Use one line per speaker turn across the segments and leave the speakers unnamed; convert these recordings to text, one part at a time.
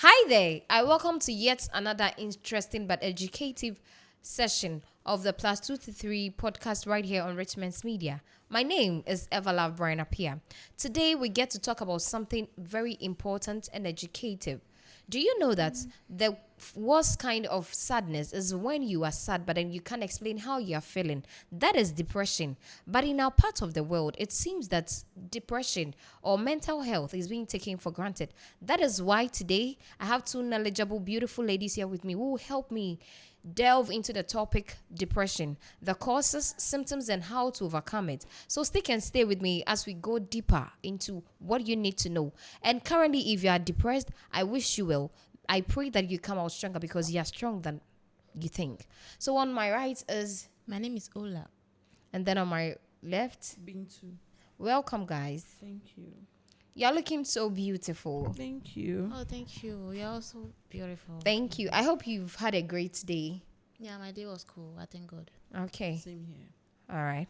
Hi there. I welcome to yet another interesting but educative session of the Plus 2 to 3 podcast right here on Ritchmens Media. My name is Everlove Brian Apia. Today we get to talk about something very important and educative. Do you know that the worst kind of sadness is when you are sad, but then you can't explain how you are feeling? That is depression. But in our part of the world, it seems that depression or mental health is being taken for granted. That is why today I have two knowledgeable, beautiful ladies here with me who will help me delve into the topic depression, the causes, symptoms, and how to overcome it. So stick and stay with me as we go deeper into what you need to know. And currently, if you are depressed, I wish you well. I pray that you come out stronger because you are stronger than you think. So on my right is,
My name is Ola.
and then on my left,
Bintu.
welcome guys.
Thank you.
You're looking so beautiful.
Thank you.
Oh, thank you. You're also beautiful.
Thank you. I hope you've had a great day.
Yeah, my day was cool. I thank God.
Okay.
Same here.
All right.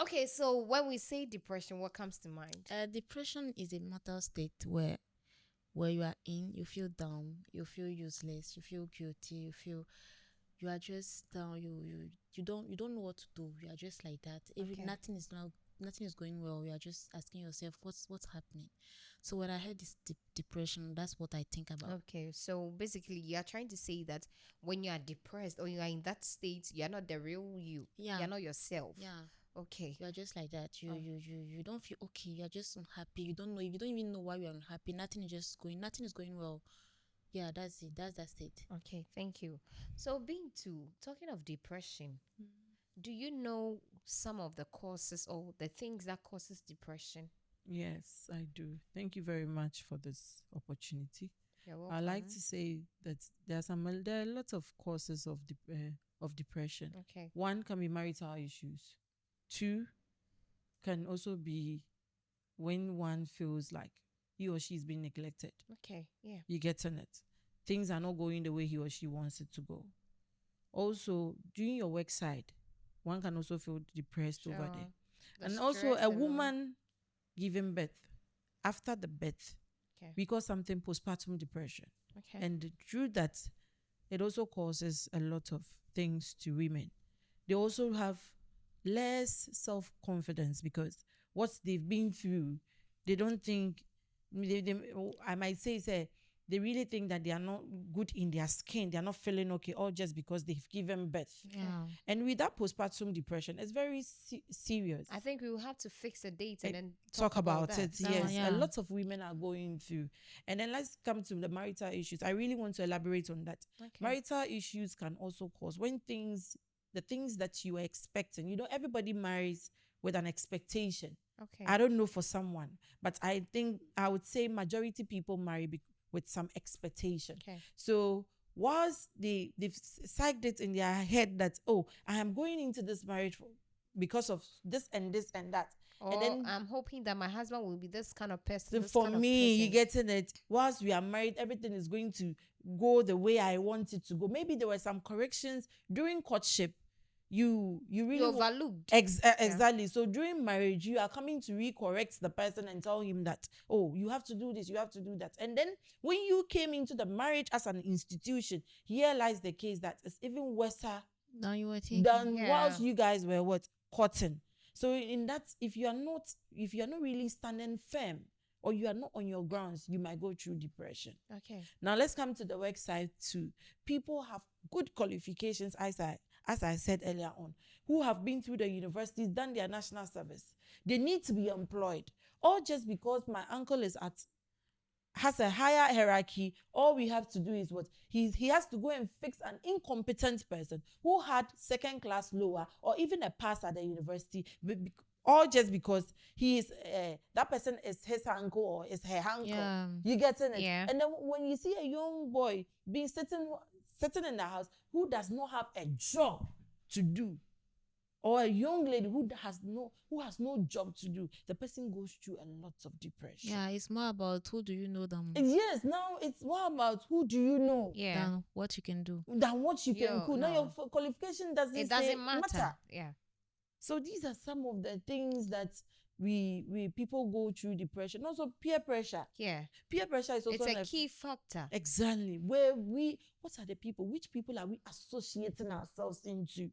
Okay, so when we say depression, what comes to mind?
Depression is a mental state where you are in, you feel down, you feel useless, you feel guilty, you are just down. You don't know what to do. You are just like that. If
Okay.
nothing is going well, you are just asking yourself what's happening. So when I heard this depression, that's what I think about.
Okay, so basically, you are trying to say that when you are depressed or you are in that state, you are not the real you.
Yeah.
You're not yourself.
Yeah.
Okay.
You are just like that.
Oh.
You don't feel okay. You are just unhappy. You don't know. You don't even know why you are unhappy. Nothing is going well. Yeah, that's it. That's that state.
Okay, thank you. So, being talking of depression, do you know some of the causes or the things that causes depression?
Yes, I do. Thank you very much for this opportunity.
You're welcome.
I like to say that there are lots of causes of depression.
Okay.
One can be marital issues. Two can also be when one feels like he or she is being neglected.
Okay. Yeah.
You get on it. Things are not going the way he or she wants it to go. Also, during your work side, one can also feel depressed over there.
The
And also
stress
a
and all.
woman giving birth, after the birth,
Okay.
we call something postpartum depression.
Okay.
And through that, it also causes a lot of things to women. They also have less self-confidence because what they've been through, they don't think, I might say, they really think that they are not good in their skin. They are not feeling okay, all just because they've given birth.
Yeah.
And with that postpartum depression, it's very serious.
I think we will have to fix a date and then
Talk about
that.
it.
That
Yes,
one, yeah.
a lot of women are going through. And then let's come to the marital issues. I really want to elaborate on that.
Okay.
Marital issues can also cause when the things that you were expecting. You know, everybody marries with an expectation.
Okay.
I don't know for someone, but I think I would say majority people marry with some expectation.
Okay.
So whilst they've psyched it in their head that, oh, I am going into this marriage because of this and that.
Or
And then
I'm hoping that my husband will be this kind of person.
so
This
for
kind of
me, you
person.
getting it. Whilst we are married, everything is going to go the way I want it to go. Maybe there were some corrections during courtship. You really
You overlooked.
exactly. So during marriage, you are coming to recorrect the person and tell him that, oh, you have to do this, you have to do that. And then when you came into the marriage as an institution, here lies the case that it's even worse
Now you were thinking.
than
Yeah.
whilst you guys were courting. So in that, if you are not really standing firm or you are not on your grounds, you might go through depression.
Okay.
Now let's come to the work side too. People have good qualifications, as I said earlier on, who have been through the universities, done their national service. They need to be employed. Or just because my uncle has a higher hierarchy, all we have to do is what? He has to go and fix an incompetent person who had second class lower or even a pass at the university, all just because he is that person is his uncle or is her uncle.
Yeah.
You getting it?
Yeah.
And then when you see a young boy being sitting in the house who does not have a job to do, or a young lady who has no job to do, the person goes through a lot of depression.
Yeah, it's more about who do you know than
Yes, now it's more about who do you know
Yeah.
than what you can do.
than what you can
Yo,
do. Now
no.
your qualification doesn't
It doesn't matter. Yeah.
So these are some of the things that we people go through depression. Also peer pressure.
Yeah.
Peer pressure is also
It's a key factor.
exactly where what are the people, which people are we associating ourselves into?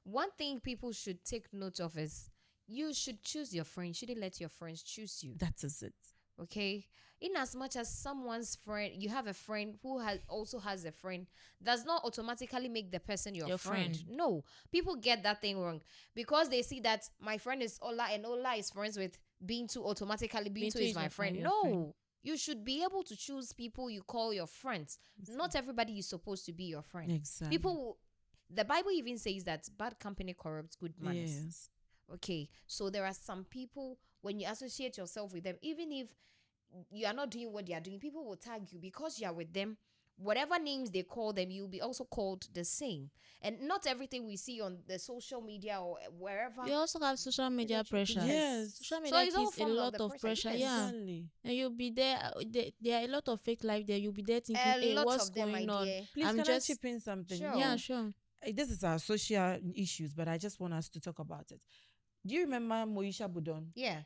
One thing people should take note of is you should choose your friend. You shouldn't let your friends choose you.
That is it.
Okay, in as much as someone's friend, you have a friend who has a friend, does not automatically make the person your friend. No, people get that thing wrong because they see that my friend is Ola and Ola is friends with Bintu. Automatically Bintu is my friend. No, you should be able to choose people you call your friends. Not everybody is supposed to be your friend.
Exactly.
The Bible even says that bad company corrupts good manners.
Yes.
Okay, so there are some people, when you associate yourself with them, even if you are not doing what they are doing, people will tag you because you are with them. Whatever names they call them, you'll be also called the same. And not everything we see on the social media or wherever.
You also have social media pressure.
Yes.
Social
So
media
it's all
is a
form of
lot
the
of pressure.
pressure. Yes.
Yeah.
Exactly.
And you'll be there. There are a lot of fake life there. You'll be there thinking,
A
hey,
lot
what's
of them,
going
my
on?
dear.
Please,
I'm
can
just
I chip in something?
Sure.
Yeah, sure.
This is our social issues, but I just want us to talk about it. Do you remember Moisha Budon?
Yeah.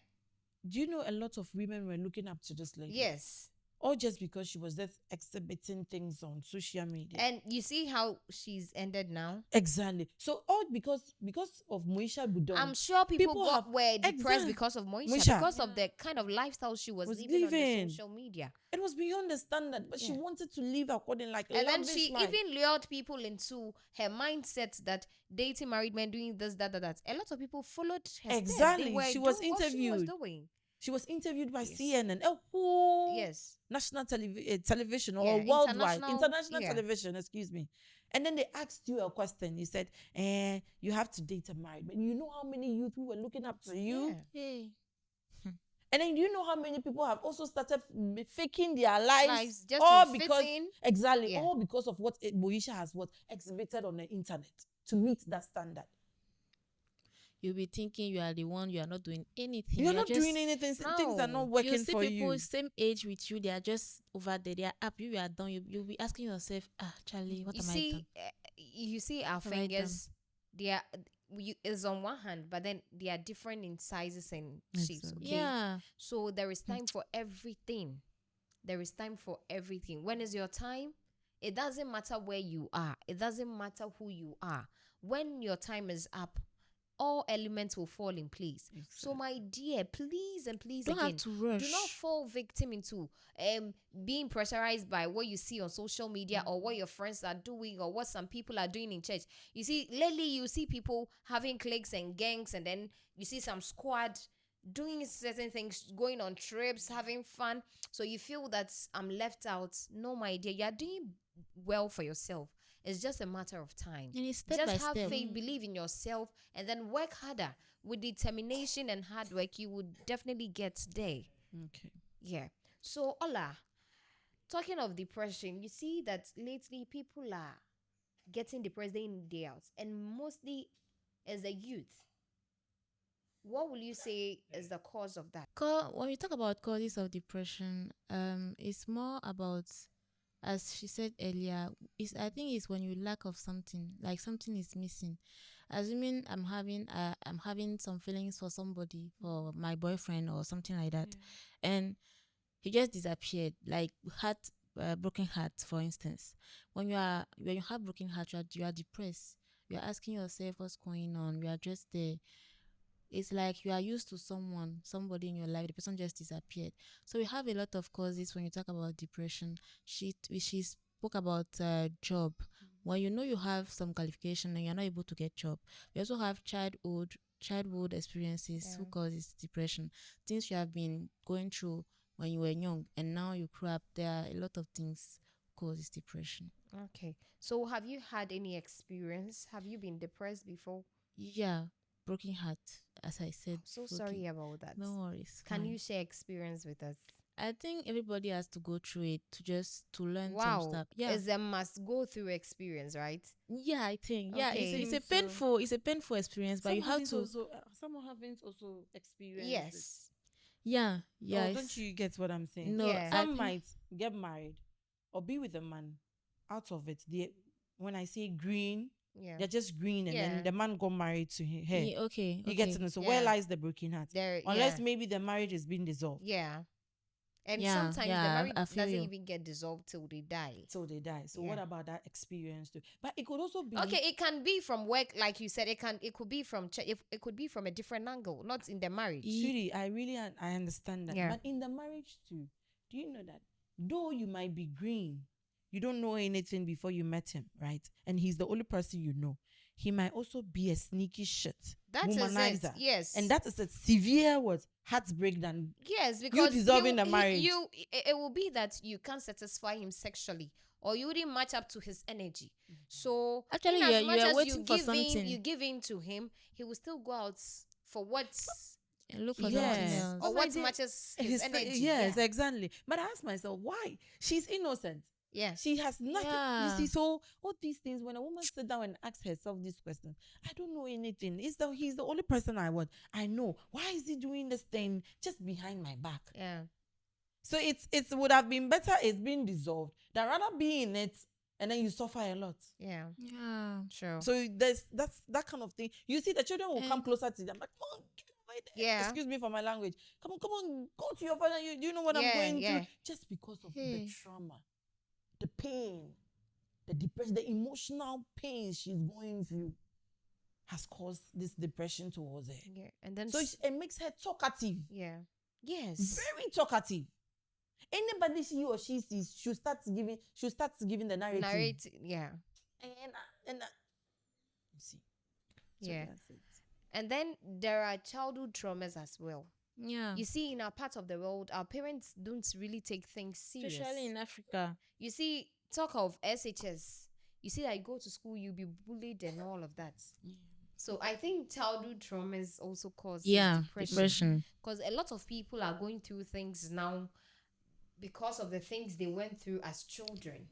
Do you know a lot of women were looking up to this lady?
Yes.
Or just because she was just exhibiting things on social media.
And you see how she's ended now?
Exactly. So all because of Moisha Budon.
I'm sure people were depressed
Exactly.
because of Moisha,
Moisha.
because of the kind of lifestyle she was living on the social media.
It was beyond the standard, but she
Yeah.
wanted to live according like a
And then
lavish
she
life.
even lured people into her mindset that dating married men, doing this, that. A lot of people followed her
Exactly.
steps. They were
She was
doing what she was
interviewed.
doing.
She was interviewed by
Yes.
CNN, a whole
Yes.
national television or
Yeah,
worldwide,
international,
international
yeah.
television, excuse me. And then they asked you a question. You said, you have to date a married man. You know how many youth who were looking up to you?
Yeah.
Hey.
And then you know how many people have also started faking their lives
Just
all
to
because
fit in.
exactly
Yeah.
all because of what Moisha has exhibited on the internet to meet that standard.
You'll be thinking you are the one, you are not doing anything.
You're not doing anything. Things are not working
You see
for
people
you.
same age with you, they are just over there, they are up, you are down. You'll be asking yourself, Charlie, what am I done?
You see our
Have I
fingers, they are is on one hand, but then they are different in sizes and shapes.
Exactly.
Okay?
Yeah.
So there is time for everything. There is time for everything. When is your time? It doesn't matter where you are. It doesn't matter who you are. When your time is up, all elements will fall in place.
Exactly.
So my dear, please and please
Don't
again,
have to rush.
do not fall victim into being pressurized by what you see on social media or what your friends are doing or what some people are doing in church. You see, lately you see people having cliques and gangs, and then you see some squad doing certain things, going on trips, having fun. So you feel that I'm left out. No, my dear, you're doing well for yourself. It's just a matter of time.
And it's step
Just
by
have
step.
faith, believe in yourself, and then work harder. With determination and hard work, you would definitely get there.
Okay.
Yeah. So, Ola, talking of depression, you see that lately people are getting depressed day in, day out, and mostly as a youth. What will you say is the cause of that?
When we talk about causes of depression, it's more about, as she said earlier, I think it's when you lack of something, like something is missing. Assuming I'm having some feelings for somebody, for my boyfriend or something like that, and he just disappeared, like broken heart, for instance. When you have broken heart, you are depressed. You are asking yourself what's going on. You are just there. It's like you are used to somebody in your life, the person just disappeared. So we have a lot of causes when you talk about depression. She spoke about job. When you know you have some qualification and you're not able to get job, we also have childhood experiences who causes depression. Things you have been going through when you were young and now you grew up. There are a lot of things causes depression.
Okay. So have you had any experience? Have you been depressed before?
Yeah, broken heart, as I said.
So sorry about that.
No worries.
Can
fine.
you share experience with us?
I think everybody has to go through it to learn some
Wow.
stuff. Yeah.
It's a must go through experience, right?
Yeah, I think. Yeah,
Okay.
it's a painful experience, but you have to.
Someone haven't also experienced.
Yes.
Yeah, yeah.
Don't you get what I'm saying?
No,
Yeah.
Some might get married or be with a man out of it. When I say green,
Yeah.
They're just green, and
Yeah.
then the man got married to her.
Okay.
You get to
Okay.
know. So
Yeah.
where lies the broken heart?
There.
Unless
Yeah.
maybe the marriage is being dissolved
Yeah. And
Yeah.
sometimes the
Yeah.
marriage
I feel
doesn't
you.
even get dissolved till they die.
till they die. So
Yeah.
what about that experience too? But it could also be
Okay, it can be from work, like you said. It could be from it could be from a different angle, not in the marriage.
Sweetie, I understand that.
Yeah.
But in the marriage too, do you know that though you might be green, you don't know anything before you met him, right? And he's the only person you know. He might also be a sneaky shit,
That is it.
womanizer.
Yes.
And that is a severe what heartbreak than
Yes, because
dissolving the marriage.
It will be that you can't satisfy him sexually, or you wouldn't match up to his energy. So
Actually,
in as
you
much
are
as
waiting for something.
you give in to him, he will still go out for what's
And look for
Yes.
something else.
or
Oh, my
what
dear.
matches his energy.
Yes,
Yeah.
exactly. But I ask myself, why? She's innocent.
Yeah.
She has nothing.
Yeah.
You see, so all these things, when a woman sit down and asks herself this question, I don't know anything. He's the only person I want. I know. Why is he doing this thing just behind my back?
Yeah.
So it would have been better it's been dissolved than rather be in it and then you suffer a lot.
Yeah.
Yeah.
Sure.
So that's that kind of thing. You see, the children will come closer to them. Like, come on, get away there.
Yeah.
Excuse me for my language. Come on, go to your father. You know what I'm
Yeah,
going
yeah.
through? Just because of the
Hey.
trauma, the pain, the depression, the emotional pain she's going through has caused this depression towards her.
Yeah. And then
So it makes her talkative.
yeah. Yes.
Very talkative. Anybody she or she sees, she'll start giving the narrative.
Yeah.
And you see. So
Yeah.
that's it.
And then there are childhood traumas as well.
Yeah.
You see, in our part of the world, our parents don't really take things serious.
Especially in Africa.
You see, talk of SHS. You see that you go to school, you'll be bullied and all of that. So I think childhood traumas also cause depression. Because a lot of people are going through things now because of the things they went through as children.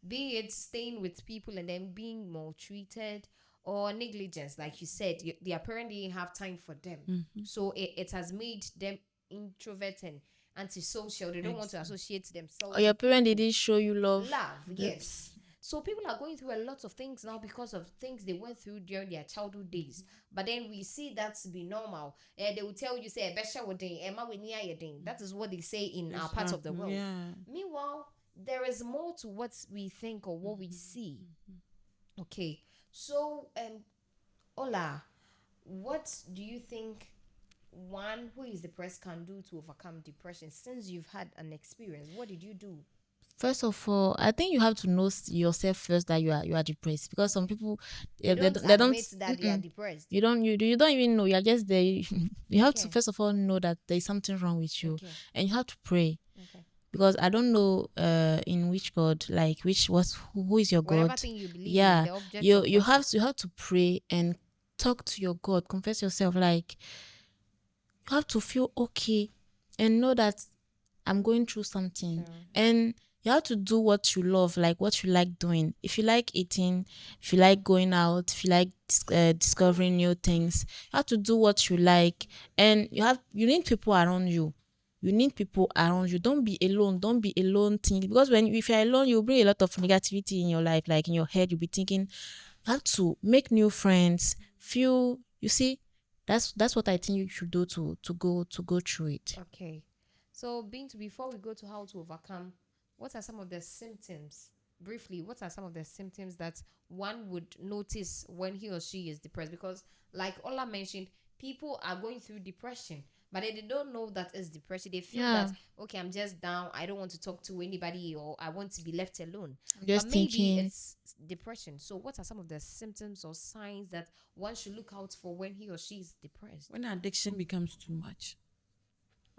Be it staying with people and then being maltreated, or negligence, like you said, their parent didn't have time for them. So it has made them introvert and antisocial. They don't want to associate themselves.
Or your parent didn't show you love.
Yes. So people are going through a lot of things now because of things they went through during their childhood days. But then we see that to be normal. They will tell you, say, that is what they say in our part of the world.
Yeah.
Meanwhile, there is more to what we think or what we see. Okay. So, Ola, what do you think one who is depressed can do to overcome depression? Since you've had an experience, what did you do?
First of all, I think you have to know yourself first that you are depressed, because some people
They don't admit that they are depressed.
you don't even know, you're just there. You have to first of all know that there is something wrong with you, and you have to pray. Because I don't know in which God, like who is your
Whatever
God.
thing you believe
Yeah,
in, the object
you
of
you
worship.
have to pray and talk to your God, confess yourself. Like, you have to feel okay and know that I'm going through something, and you have to do what you love, like what you like doing. If you like eating, if you like going out, if you like discovering new things, you have to do what you like. And you need people around you. Don't be alone. Thinking, because if you're alone, you'll bring a lot of negativity in your life. Like, in your head, you'll be thinking. You have to make new friends. You see, that's what I think you should do to go through it.
Okay. So, before we go to how to overcome, what are some of the symptoms? Briefly, what are some of the symptoms that one would notice when he or she is depressed? Because, like Ola mentioned, people are going through depression, but they don't know that it's depression. They feel that, okay, I'm just down. I don't want to talk to anybody, or I want to be left alone.
Just
but maybe
thinking.
it's depression. So what are some of the symptoms or signs that one should look out for when he or she is depressed?
When addiction becomes too much.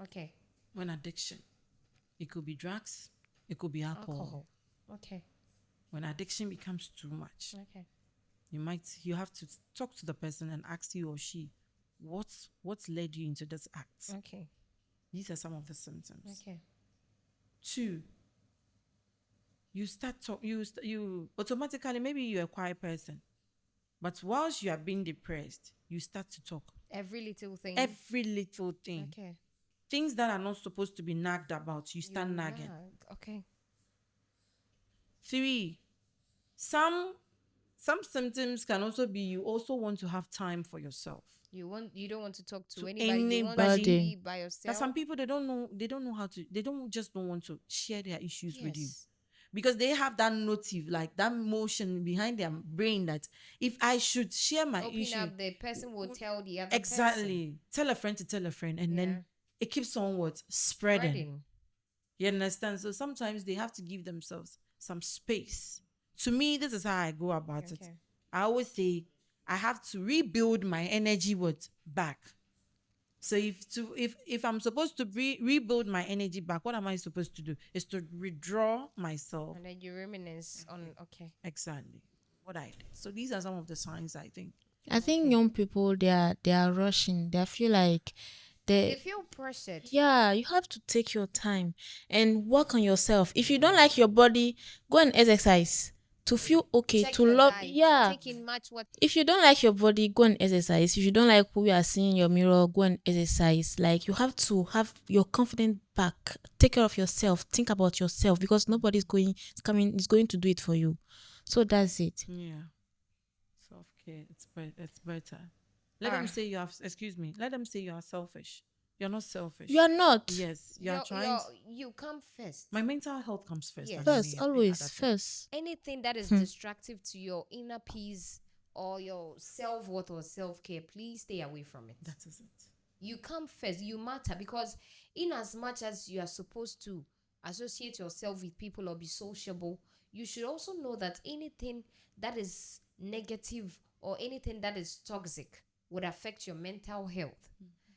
Okay.
When addiction. It could be drugs. It could be alcohol.
Okay.
When addiction becomes too much.
Okay.
You have to talk to the person and ask he or she, what's led you into this act?
Okay.
These are some of the symptoms.
Okay.
2, you automatically, maybe you're a quiet person, but whilst you are being depressed, you start to talk.
Every little thing.
Okay. Things that are not supposed to be nagged about, you start nagging.
Okay.
3, some some symptoms can also be you also want to have time for yourself.
You don't want to talk to
To
anybody. You want to
anybody.
be by
That
yourself.
some people they don't know how to, they don't want to share their issues with you.
Yes.
Because they have that motive, like that motion behind their brain that if I should share my
Open
issue,
up, the person will tell the other person.
exactly, tell a friend to tell a friend, and
Yeah.
then it keeps on what spreading.
Spreading.
You understand? So sometimes they have to give themselves some space. To me, this is how I go about it.
Okay.
I always say I have to rebuild my energy back. So if I'm supposed to rebuild my energy back, what am I supposed to do? Is to withdraw myself.
And then you reminisce on, okay.
Exactly what I did. So these are some of the signs I think.
I think young people they are rushing. They feel like
They
they
feel pressured.
yeah, you have to take your time and work on yourself. If you don't like your body, go and exercise to feel okay,
Check
to
your
love.
diet.
Yeah.
Take in much what.
If you don't like your body, go and exercise. If you don't like who you are seeing in your mirror, go and exercise. Like you have to have your confidence back. Take care of yourself. Think about yourself because nobody's is going to do it for you. So that's it.
Yeah. Self care. It's better. Let them say you have. Excuse me. Let them say you are selfish. You're not selfish.
You are not.
Yes, you are trying.
You come first.
My mental health comes first.
Yes.
than
First,
any
always
other thing.
first.
Anything that is destructive to your inner peace or your self-worth or self-care, please stay away from it.
That is it.
You come first. You matter, because in as much as you are supposed to associate yourself with people or be sociable, you should also know that anything that is negative or anything that is toxic would affect your mental health.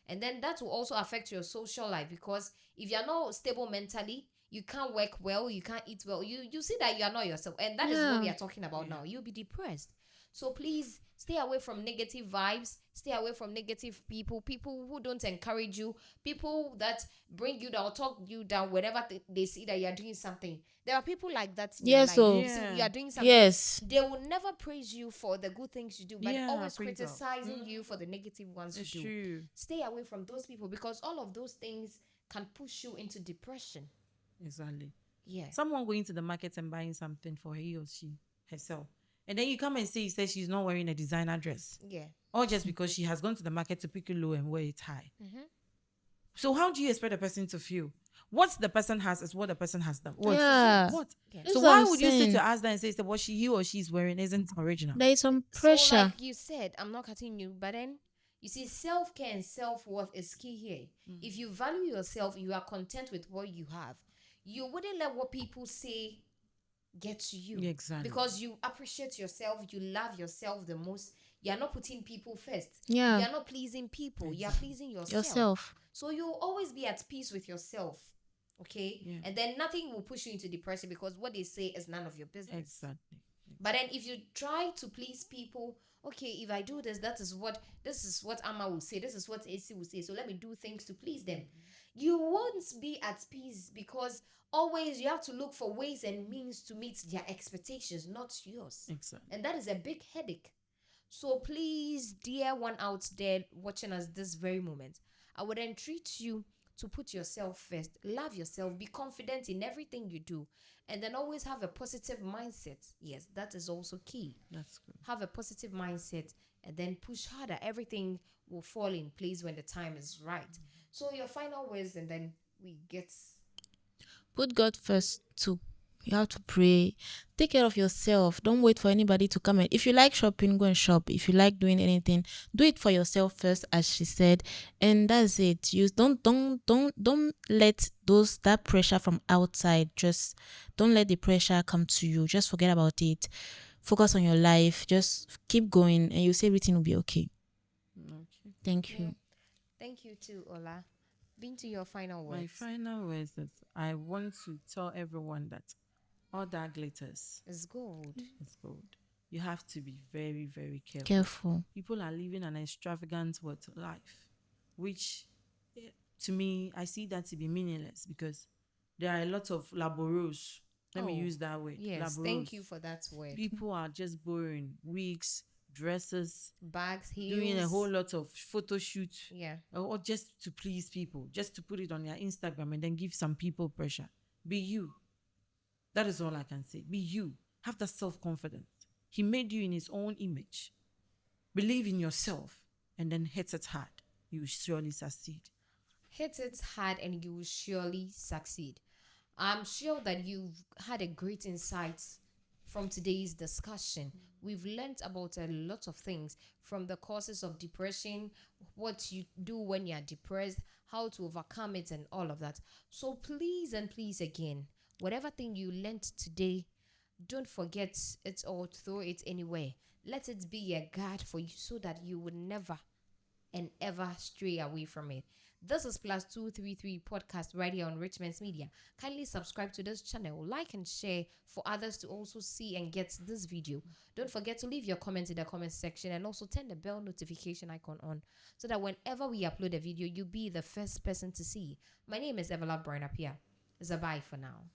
And then that will also affect your social life, because if you're not stable mentally, you can't work well, you can't eat well. You see that you are not yourself. And that is what we
Yeah.
are talking about now. You'll be depressed. So please stay away from negative vibes, stay away from negative people who don't encourage you, people that bring you down, talk you down whenever they see that you are doing something. There are people like that in
Yes,
your life.
so-
You see, you are doing something.
Yes.
They will never praise you for the good things you do, but
Yeah,
always
praise God.
criticizing you for the negative ones
It's
you do.
true.
Stay away from those people, because all of those things can push you into depression.
Exactly.
Yeah.
Someone going to the market and buying something for he or she herself, and then you come and say you said she's not wearing a designer dress,
Yeah.
or just because she has gone to the market to pick it low and wear it high.
Mm-hmm.
So how do you expect the person to feel? What the person has is what the person has done. What?
Yeah.
What?
Yeah.
That's
So
what
why
I'm
would you sit
saying.
to ask that and say that what he or she's wearing isn't original?
There is some
So
pressure.
like you said, I'm not cutting you, but then you see, self-care and self-worth is key here. If you value yourself, you are content with what you have, you wouldn't let what people say get to you.
Yeah, exactly.
Because you appreciate yourself, you love yourself the most. You are not putting people first.
Yeah.
You are not pleasing people. You are pleasing
Yourself.
So you'll always be at peace with yourself. Okay?
Yeah.
And then nothing will push you into depression, because what they say is none of your business.
Exactly.
But then if you try to please people, okay, if I do this, this is what Amma will say, this is what AC will say, so let me do things to please them. You won't be at peace, because always you have to look for ways and means to meet their expectations, not yours.
Exactly.
And that is a big headache. So please, dear one out there watching us this very moment, I would entreat you to put yourself first, love yourself, be confident in everything you do, and then always have a positive mindset. Yes, that is also key.
That's good.
Have a positive mindset and then push harder. Everything will fall in place when the time is right. So your final words, and then we get.
Put God first too. You have to pray. Take care of yourself. Don't wait for anybody to come in. If you like shopping, go and shop. If you like doing anything, do it for yourself first, as she said. And that's it. You don't let that pressure from outside. Just don't let the pressure come to you. Just forget about it. Focus on your life. Just keep going, and you see everything will be okay.
Okay.
Thank you.
Thank you too, Ola. Been to your final words.
My final words is I want to tell everyone that all that glitters
It's gold.
is gold. You have to be very, very careful.
Careful.
People are living an extravagant life, which to me, I see that to be meaningless, because there are a lot of laboros. Let me
Oh,
use that word.
Yes,
Laboros.
thank you for that word.
People are just borrowing wigs, dresses,
Bags, heels.
doing a whole lot of photo shoot,
Yeah.
or just to please people, just to put it on their Instagram and then give some people pressure. Be you. That is all I can say. Be you. Have that self-confidence. He made you in his own image. Believe in yourself and then hit it hard. You will surely succeed.
Hit it hard and you will surely succeed. I'm sure that you've had a great insight from today's discussion. We've learned about a lot of things, from the causes of depression, what you do when you're depressed, how to overcome it, and all of that. So please and please again, whatever thing you learned today, don't forget it or throw it anywhere. Let it be a guard for you so that you would never and ever stray away from it. This is Plus 233 podcast right here on Ritchmens Media. Kindly subscribe to this channel, like and share for others to also see and get this video. Don't forget to leave your comments in the comment section and also turn the bell notification icon on so that whenever we upload a video, you'll be the first person to see. My name is Evala Brian Apia. It's a bye for now.